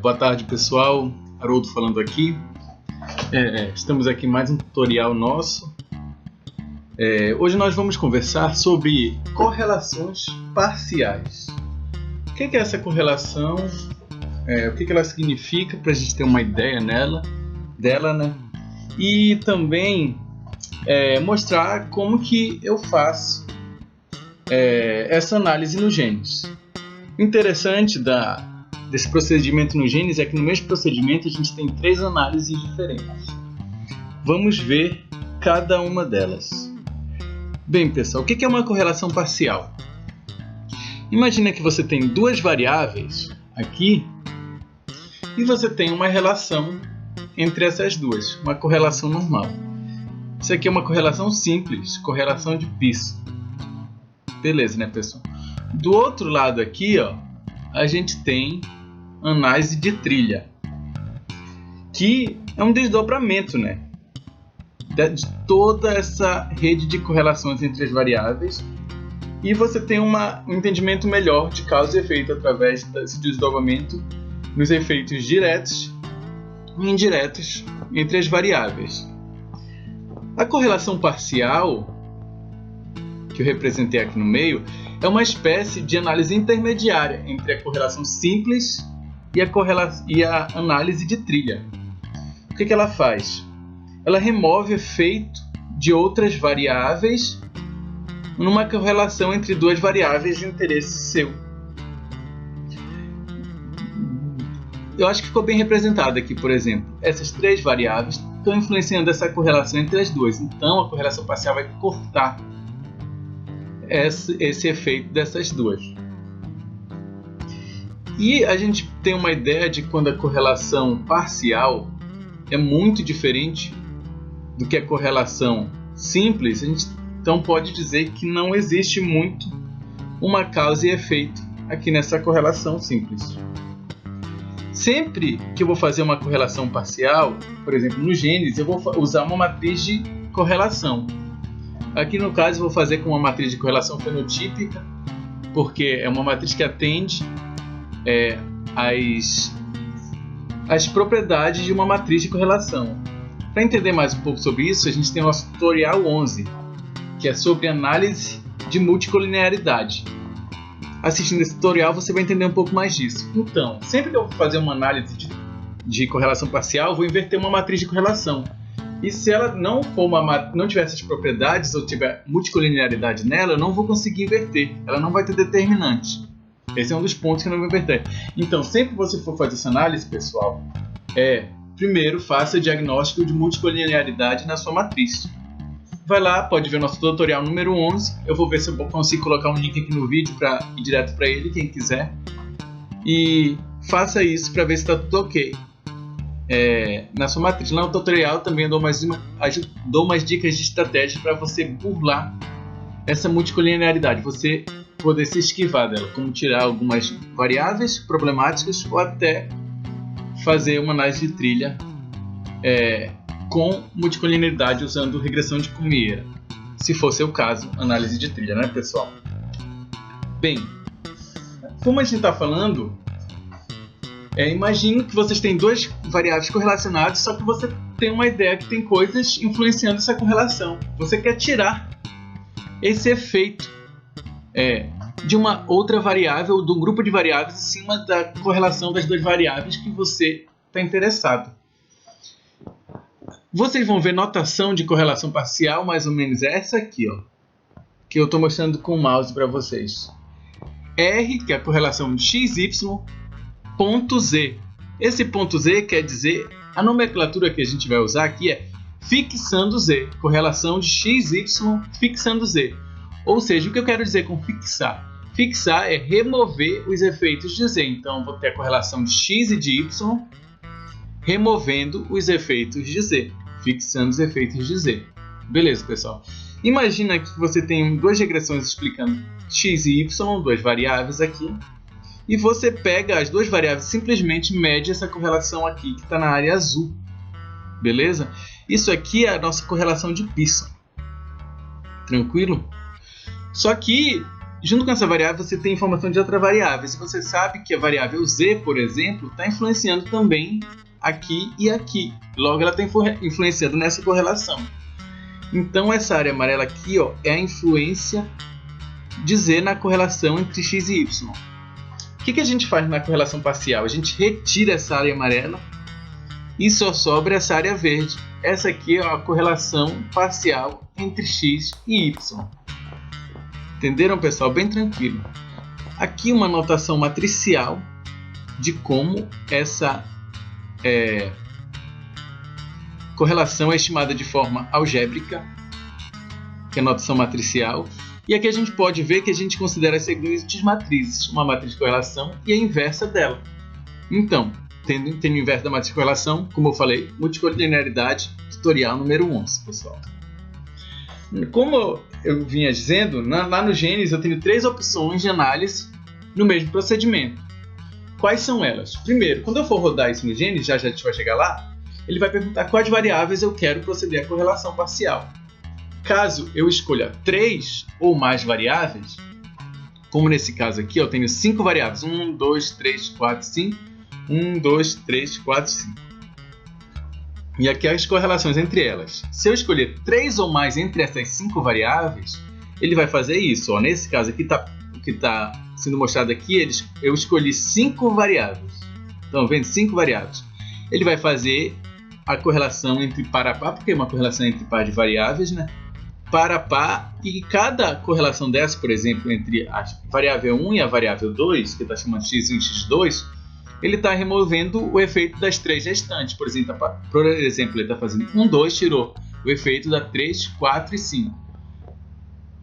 Boa tarde, pessoal. Haroldo falando aqui. Estamos aqui em mais um tutorial nosso. Hoje nós vamos conversar sobre correlações parciais. O que é essa correlação? O que ela significa, para a gente ter uma ideia dela, né? E também mostrar como que eu faço essa análise no Gênesis. O interessante desse procedimento no Gênesis é que no mesmo procedimento a gente tem 3 análises diferentes. Vamos ver cada uma delas. Bem, pessoal, o que é uma correlação parcial? Imagina que você tem 2 variáveis aqui e você tem uma relação entre essas duas, uma correlação normal. Isso aqui é uma correlação simples, correlação de Pearson. Beleza, né, pessoal? Do outro lado aqui, ó, a gente tem análise de trilha, que é um desdobramento, né, de toda essa rede de correlações entre as variáveis, e você tem um entendimento melhor de causa e efeito através desse desdobramento nos efeitos diretos e indiretos entre as variáveis. A correlação parcial, que eu representei aqui no meio, é uma espécie de análise intermediária entre a correlação simples e a análise de trilha. O que ela faz? Ela remove efeito de outras variáveis numa correlação entre 2 variáveis de interesse seu. Eu acho que ficou bem representado aqui, por exemplo. Essas 3 variáveis estão influenciando essa correlação entre as duas. Então, a correlação parcial vai cortar esse efeito dessas duas. E a gente tem uma ideia de quando a correlação parcial é muito diferente do que a correlação simples, a gente então pode dizer que não existe muito uma causa e efeito aqui nessa correlação simples. Sempre que eu vou fazer uma correlação parcial, por exemplo, no Gênesis, eu vou usar uma matriz de correlação. Aqui no caso eu vou fazer com uma matriz de correlação fenotípica, porque é uma matriz que atende as propriedades de uma matriz de correlação. Para entender mais um pouco sobre isso, a gente tem o nosso tutorial 11, que é sobre análise de multicolinearidade. Assistindo esse tutorial você vai entender um pouco mais disso. Então, sempre que eu vou fazer uma análise de correlação parcial, eu vou inverter uma matriz de correlação. E se ela não tiver essas propriedades ou tiver multicolinearidade nela, eu não vou conseguir inverter. Ela não vai ter determinante. Esse é um dos pontos que eu não vou inverter. Então, sempre que você for fazer essa análise, pessoal, primeiro faça diagnóstico de multicolinearidade na sua matriz. Vai lá, pode ver o nosso tutorial número 11. Eu vou ver se eu consigo colocar um link aqui no vídeo para ir direto para ele, quem quiser. E faça isso para ver se está tudo ok na sua matriz. Lá no tutorial também eu dou umas dicas de estratégia para você burlar essa multicolinearidade, você poder se esquivar dela, como tirar algumas variáveis problemáticas ou até fazer uma análise de trilha com multicolinearidade usando regressão de Cumiera, se for seu caso, análise de trilha, né, pessoal? Bem, como a gente está falando, imagine que vocês têm 2 variáveis correlacionadas, só que você tem uma ideia que tem coisas influenciando essa correlação. Você quer tirar esse efeito de uma outra variável, de um grupo de variáveis, em cima da correlação das 2 variáveis que você está interessado. Vocês vão ver notação de correlação parcial, mais ou menos essa aqui, ó, que eu estou mostrando com o mouse para vocês. R, que é a correlação de XY, ponto Z. Esse ponto Z quer dizer, a nomenclatura que a gente vai usar aqui é fixando Z, correlação de XY fixando Z. Ou seja, o que eu quero dizer com fixar? Fixar é remover os efeitos de Z. Então, vou ter a correlação de X e de Y, removendo os efeitos de Z, fixando os efeitos de Z. Beleza, pessoal? Imagina que você tem 2 regressões explicando X e Y, 2 variáveis aqui, e você pega as 2 variáveis e simplesmente mede essa correlação aqui, que está na área azul. Beleza? Isso aqui é a nossa correlação de Pearson. Tranquilo? Só que junto com essa variável você tem informação de outra variável. Se você sabe que a variável z, por exemplo, está influenciando também aqui e aqui. Logo, ela está influenciando nessa correlação. Então, essa área amarela aqui, ó, é a influência de z na correlação entre x e y. O que a gente faz na correlação parcial? A gente retira essa área amarela e só sobra essa área verde. Essa aqui é a correlação parcial entre x e y. Entenderam, pessoal? Bem tranquilo. Aqui uma notação matricial de como essa correlação é estimada de forma algébrica, que é a notação matricial. E aqui a gente pode ver que a gente considera as seguintes matrizes, uma matriz de correlação e a inversa dela. Então, tendo o inverso da matriz de correlação, como eu falei, multicolinearidade, tutorial número 11, pessoal. Como eu vinha dizendo, lá no Gênesis eu tenho 3 opções de análise no mesmo procedimento. Quais são elas? Primeiro, quando eu for rodar isso no Gênesis, já a gente vai chegar lá, ele vai perguntar quais variáveis eu quero proceder à correlação parcial. Caso eu escolha 3 ou mais variáveis, como nesse caso aqui, eu tenho 5 variáveis, 1, 2, 3, 4, 5, 1, 2, 3, 4, 5. E aqui as correlações entre elas. Se eu escolher 3 ou mais entre essas 5 variáveis, ele vai fazer isso. Ó. Nesse caso aqui, o que está sendo mostrado aqui, eu escolhi 5 variáveis. Estão vendo? 5 variáveis. Ele vai fazer a correlação entre par a par, porque é uma correlação entre par de variáveis, né? Par a par, e cada correlação dessa, por exemplo, entre a variável 1 e a variável 2, que está chamando x1 e x2, ele está removendo o efeito das 3 restantes. Por exemplo, ele está fazendo 1, 2, tirou o efeito da 3, 4 e 5.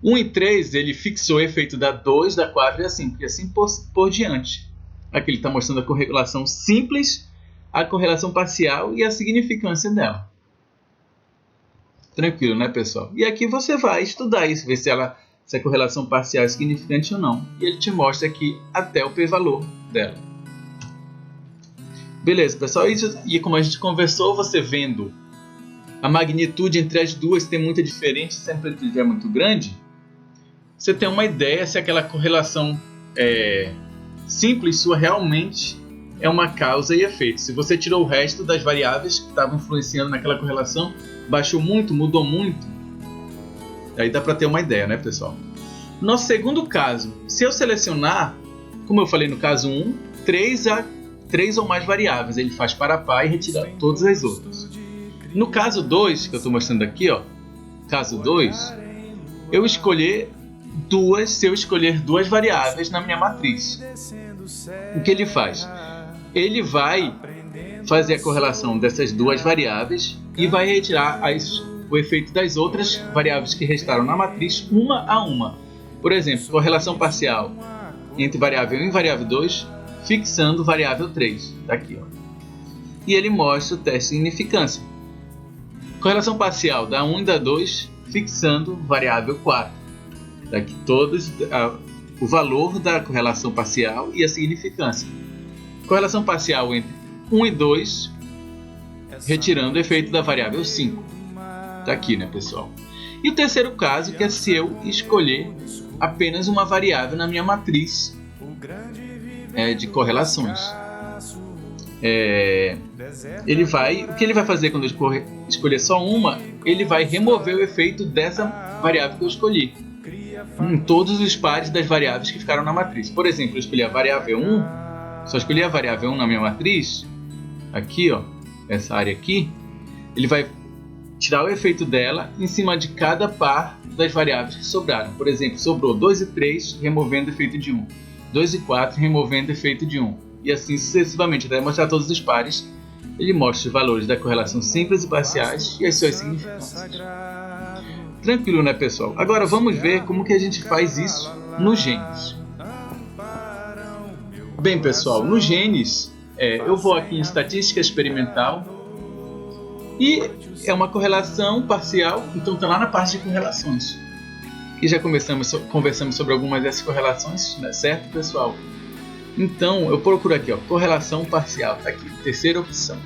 1 e 3, ele fixou o efeito da 2, da 4 e da 5, e assim por diante. Aqui ele está mostrando a correlação simples, a correlação parcial e a significância dela. Tranquilo, né, pessoal? E aqui você vai estudar isso, ver se a correlação parcial é significante ou não. E ele te mostra aqui até o p-valor dela. Beleza, pessoal? E como a gente conversou, você vendo a magnitude entre as duas tem muita diferença, se a amplitude é muito grande, você tem uma ideia se aquela correlação simples sua realmente é uma causa e efeito. Se você tirou o resto das variáveis que estavam influenciando naquela correlação, baixou muito, mudou muito, aí dá para ter uma ideia, né, pessoal? Nosso segundo caso, se eu selecionar, como eu falei no caso 1, 3 ou mais variáveis, ele faz par a par e retira todas as outras. No caso 2, que eu estou mostrando aqui, ó, caso 2, se eu escolher 2 variáveis na minha matriz, o que ele faz? Ele vai fazer a correlação dessas 2 variáveis e vai retirar o efeito das outras variáveis que restaram na matriz, uma a uma. Por exemplo, correlação parcial entre variável 1 e variável 2, fixando variável 3. Tá aqui, ó. E ele mostra o teste de significância. Correlação parcial da 1 e da 2, fixando variável 4. Daqui todos o valor da correlação parcial e a significância. Correlação parcial entre 1 e 2, retirando o efeito da variável 5. Está aqui, né, pessoal? E o terceiro caso, que é se eu escolher apenas uma variável na minha matriz de correlações. O que ele vai fazer quando eu escolher só uma? Ele vai remover o efeito dessa variável que eu escolhi em todos os pares das variáveis que ficaram na matriz. Por exemplo, eu escolhi a variável 1, só escolhi a variável 1 na minha matriz, aqui, ó, essa área aqui, ele vai tirar o efeito dela em cima de cada par das variáveis que sobraram. Por exemplo, sobrou 2 e 3, removendo o efeito de 1. 2 e 4, removendo o efeito de 1. E assim sucessivamente, até mostrar todos os pares, ele mostra os valores da correlação simples e parciais e as suas significâncias. Tranquilo, né, pessoal? Agora vamos ver como que a gente faz isso no Gênesis. Bem, pessoal, no Gênesis, eu vou aqui em estatística experimental e é uma correlação parcial, então está lá na parte de correlações. E já conversamos sobre algumas dessas correlações, né, certo, pessoal? Então, eu procuro aqui, ó, correlação parcial, está aqui, terceira opção.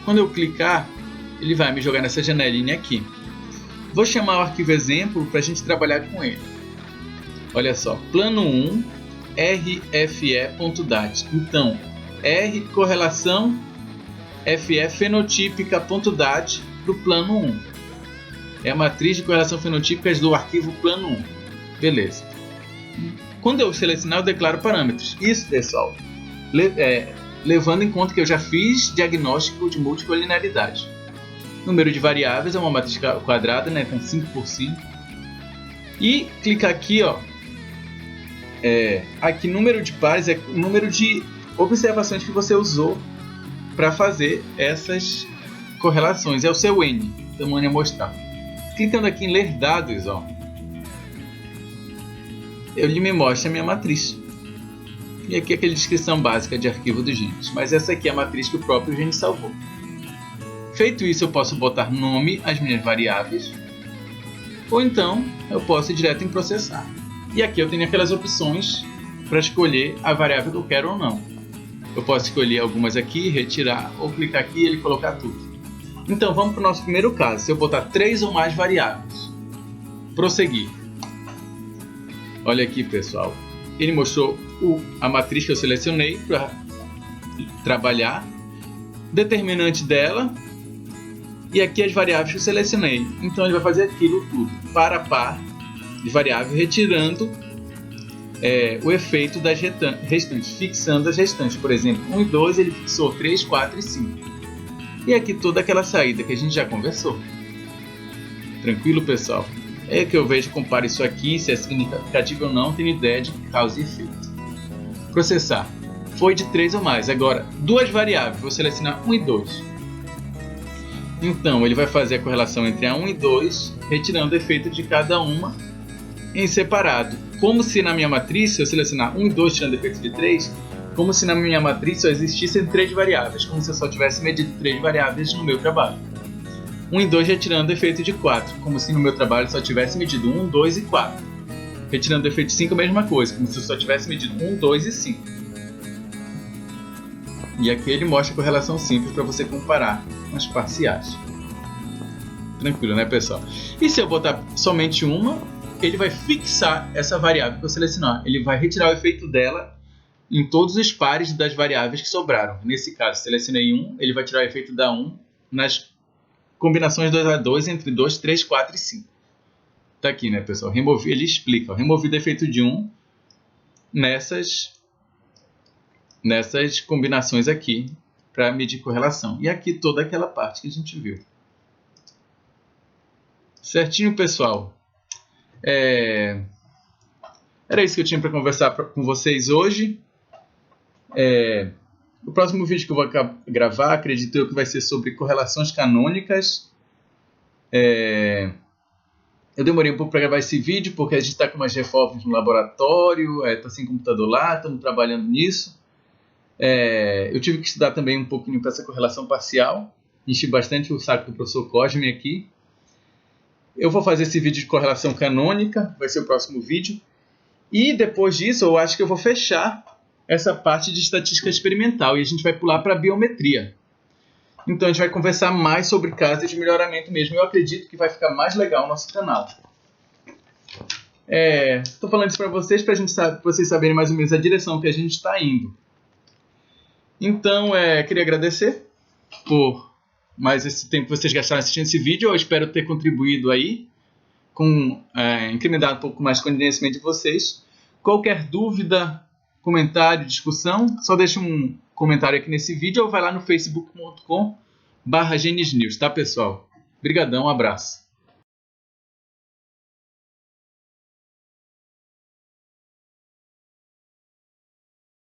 Quando eu clicar, ele vai me jogar nessa janelinha aqui. Vou chamar o arquivo exemplo para a gente trabalhar com ele. Olha só, plano 1, RFE.dat. Então, R correlação FE fenotípica.dat do plano 1. É a matriz de correlação fenotípicas do arquivo plano 1. Beleza. Quando eu selecionar, eu declaro parâmetros. Isso, pessoal, levando em conta que eu já fiz diagnóstico de múltipla linearidade. Número de variáveis é uma matriz quadrada, né? Então 5 por 5. E clicar aqui, ó. Aqui número de pares é o número de observações que você usou para fazer essas correlações. É o seu N, tamanho amostral. Clicando aqui em ler dados, ó, ele me mostra a minha matriz. E aqui aquela descrição básica de arquivo dos genes. Mas essa aqui é a matriz que o próprio gene salvou. Feito isso, eu posso botar nome às minhas variáveis. Ou então, eu posso ir direto em processar. E aqui eu tenho aquelas opções para escolher a variável que eu quero ou não. Eu posso escolher algumas aqui, retirar, ou clicar aqui e ele colocar tudo. Então vamos para o nosso primeiro caso. Se eu botar 3 ou mais variáveis. Prosseguir. Olha aqui, pessoal. Ele mostrou a matriz que eu selecionei para trabalhar. Determinante dela. E aqui as variáveis que eu selecionei. Então ele vai fazer aquilo tudo. Par a par de variável, retirando o efeito das restantes, fixando as restantes. Por exemplo, 1 e 2 ele fixou 3, 4 e 5. E aqui toda aquela saída que a gente já conversou. Tranquilo, pessoal? É que eu vejo, comparo isso aqui, se é significativo ou não, tenho ideia de causa e efeito. Processar. Foi de 3 ou mais. Agora, duas variáveis, vou selecionar 1 e 2. Então, ele vai fazer a correlação entre a 1 e 2, retirando o efeito de cada uma em separado. Como se na minha matriz, se eu selecionar 1 e 2 tirando efeito de 3, como se na minha matriz só existissem 3 variáveis, como se eu só tivesse medido 3 variáveis no meu trabalho. 1 e 2 retirando o efeito de 4, como se no meu trabalho só tivesse medido 1, 2 e 4. Retirando o efeito de 5, a mesma coisa, como se eu só tivesse medido 1, 2 e 5. E aqui ele mostra a correlação simples para você comparar com as parciais. Tranquilo, né, pessoal? E se eu botar somente uma, ele vai fixar essa variável que eu selecionar. Ele vai retirar o efeito dela em todos os pares das variáveis que sobraram. Nesse caso, selecionei 1, ele vai tirar o efeito da 1 nas combinações 2 a 2 entre 2, 3, 4 e 5. Tá aqui, né, pessoal? Ele explica. Removido o efeito de 1 nessas combinações aqui para medir correlação. E aqui toda aquela parte que a gente viu. Certinho, pessoal? Era isso que eu tinha para conversar com vocês hoje. O próximo vídeo que eu vou gravar, acredito eu que vai ser sobre correlações canônicas. Eu demorei um pouco para gravar esse vídeo porque a gente está com umas reformas no laboratório, está sem computador lá, estamos trabalhando nisso. Eu tive que estudar também um pouquinho para essa correlação parcial. Enchi bastante o saco do professor Cosme aqui. Eu vou fazer esse vídeo de correlação canônica, vai ser o próximo vídeo. E depois disso eu acho que eu vou fechar essa parte de estatística experimental e a gente vai pular para a biometria. Então a gente vai conversar mais sobre casos de melhoramento mesmo. Eu acredito que vai ficar mais legal o nosso canal. Estou falando isso para vocês vocês saberem mais ou menos a direção que a gente está indo. Então, queria agradecer por mais esse tempo que vocês gastaram assistindo esse vídeo. Eu espero ter contribuído aí, incrementado um pouco mais com o conhecimento de vocês. Qualquer dúvida, comentário, discussão, só deixa um comentário aqui nesse vídeo ou vai lá no facebook.com/genesnews, tá, pessoal? Obrigadão, um abraço.